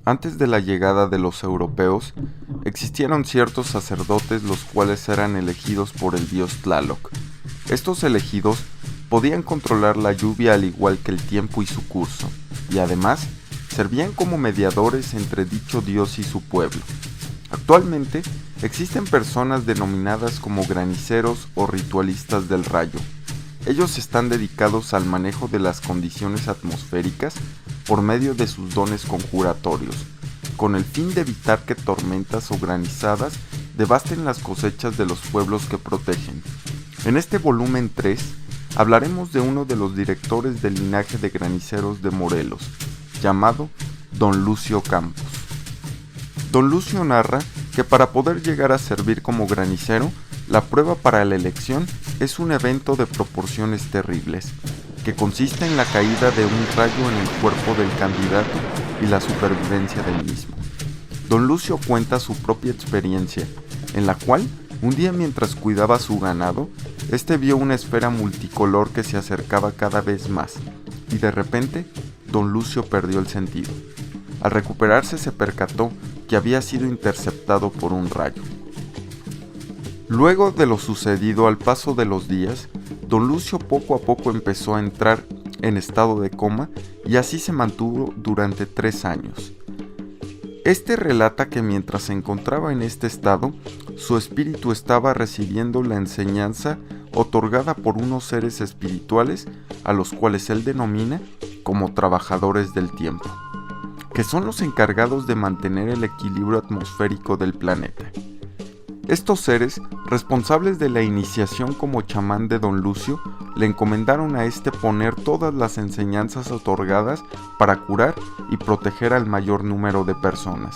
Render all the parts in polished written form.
Antes de la llegada de los europeos, existieron ciertos sacerdotes los cuales eran elegidos por el dios Tlaloc. Estos elegidos podían controlar la lluvia al igual que el tiempo y su curso, y además servían como mediadores entre dicho dios y su pueblo. Actualmente existen personas denominadas como graniceros o ritualistas del rayo. Ellos están dedicados al manejo de las condiciones atmosféricas por medio de sus dones conjuratorios, con el fin de evitar que tormentas o granizadas devasten las cosechas de los pueblos que protegen. En este volumen 3 hablaremos de uno de los directores del linaje de graniceros de Morelos, llamado Don Lucio Campos. Don Lucio narra que para poder llegar a servir como granicero, la prueba para la elección es un evento de proporciones terribles, que consiste en la caída de un rayo en el cuerpo del candidato y la supervivencia del mismo. Don Lucio cuenta su propia experiencia, en la cual, un día mientras cuidaba su ganado, vio una esfera multicolor que se acercaba cada vez más, y de repente, Don Lucio perdió el sentido. Al recuperarse se percató que había sido interceptado por un rayo. Luego de lo sucedido al paso de los días, Don Lucio poco a poco empezó a entrar en estado de coma y así se mantuvo durante 3 años. Relata que mientras se encontraba en este estado, su espíritu estaba recibiendo la enseñanza otorgada por unos seres espirituales a los cuales él denomina como trabajadores del tiempo, que son los encargados de mantener el equilibrio atmosférico del planeta. Estos seres, responsables de la iniciación como chamán de Don Lucio, le encomendaron a poner todas las enseñanzas otorgadas para curar y proteger al mayor número de personas.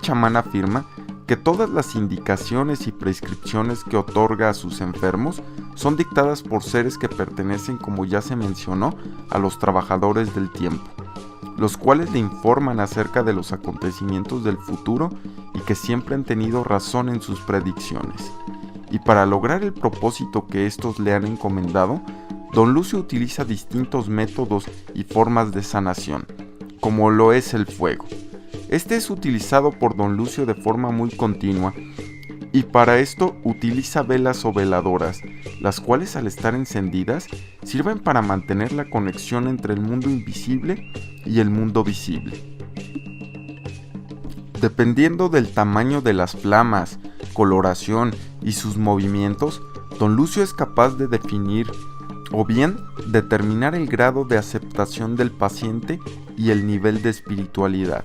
Chamán afirma que todas las indicaciones y prescripciones que otorga a sus enfermos son dictadas por seres que pertenecen, como ya se mencionó, a los trabajadores del tiempo, los cuales le informan acerca de los acontecimientos del futuro y que siempre han tenido razón en sus predicciones. Y para lograr el propósito que estos le han encomendado, Don Lucio utiliza distintos métodos y formas de sanación, como lo es el fuego. Es utilizado por Don Lucio de forma muy continua, y para esto utiliza velas o veladoras, las cuales al estar encendidas sirven para mantener la conexión entre el mundo invisible y el mundo visible. Dependiendo del tamaño de las flamas, coloración y sus movimientos, Don Lucio es capaz de definir o bien determinar el grado de aceptación del paciente y el nivel de espiritualidad.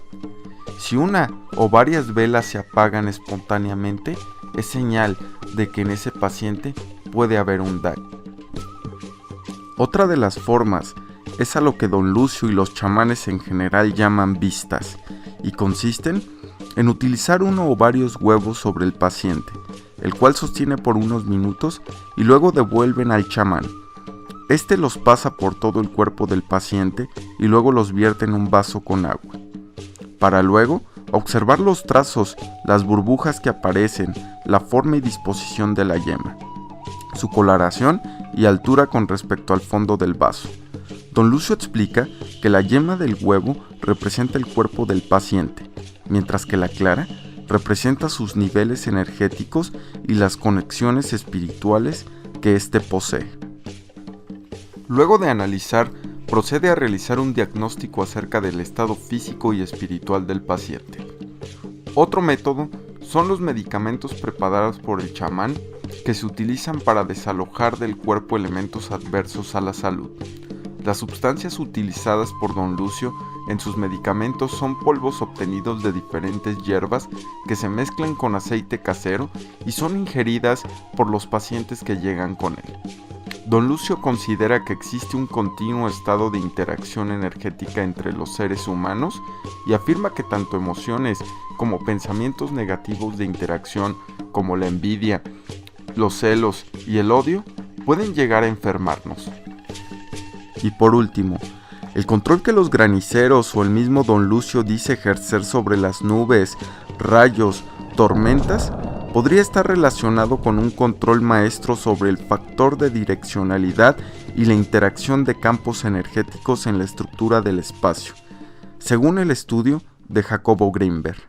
Si una o varias velas se apagan espontáneamente, es señal de que en ese paciente puede haber un daño. Otra de las formas es a lo que Don Lucio y los chamanes en general llaman vistas, y consisten en utilizar uno o varios huevos sobre el paciente, el cual sostiene por unos minutos y luego devuelven al chamán. Los pasa por todo el cuerpo del paciente y luego los vierte en un vaso con agua, para luego observar los trazos, las burbujas que aparecen, la forma y disposición de la yema, su coloración y altura con respecto al fondo del vaso. Don Lucio explica que la yema del huevo representa el cuerpo del paciente, mientras que la clara representa sus niveles energéticos y las conexiones espirituales que posee. Luego de analizar, procede a realizar un diagnóstico acerca del estado físico y espiritual del paciente. Otro método son los medicamentos preparados por el chamán que se utilizan para desalojar del cuerpo elementos adversos a la salud. Las sustancias utilizadas por Don Lucio en sus medicamentos son polvos obtenidos de diferentes hierbas que se mezclan con aceite casero y son ingeridas por los pacientes que llegan con él. Don Lucio considera que existe un continuo estado de interacción energética entre los seres humanos y afirma que tanto emociones como pensamientos negativos de interacción, como la envidia, los celos y el odio, pueden llegar a enfermarnos. Y por último, el control que los graniceros o el mismo Don Lucio dice ejercer sobre las nubes, rayos, tormentas, podría estar relacionado con un control maestro sobre el factor de direccionalidad y la interacción de campos energéticos en la estructura del espacio. Según el estudio, de Jacobo Grinberg.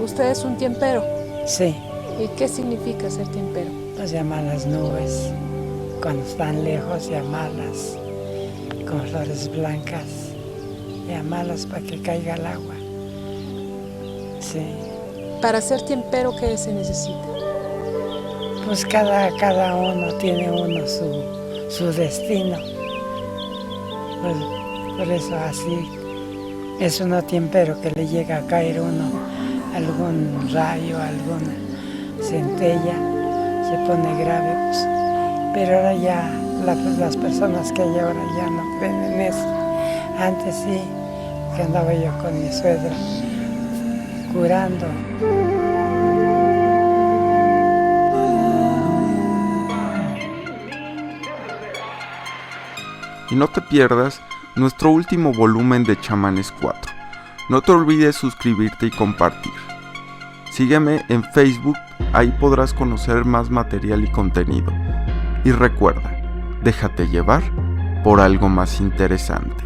¿Usted es un tiempero? Sí, ¿Y qué significa ser tiempero? pues llamar las nubes, cuando están lejos, llamarlas con flores blancas, llamarlas para que caiga el agua. Sí, Para ser tiempero, ¿qué se necesita? pues cada uno tiene su destino. Pues, por eso así es uno tiempero que le llega a caer uno algún rayo, alguna centella, se pone grave, pues. Pero ahora ya las personas que hay ahora ya no creen en eso. Antes sí, que andaba yo con mi suegra curando. Y no te pierdas nuestro último volumen de Chamanes 4. No te olvides suscribirte y compartir. Sígueme en Facebook, ahí podrás conocer más material y contenido. Y recuerda, déjate llevar por algo más interesante.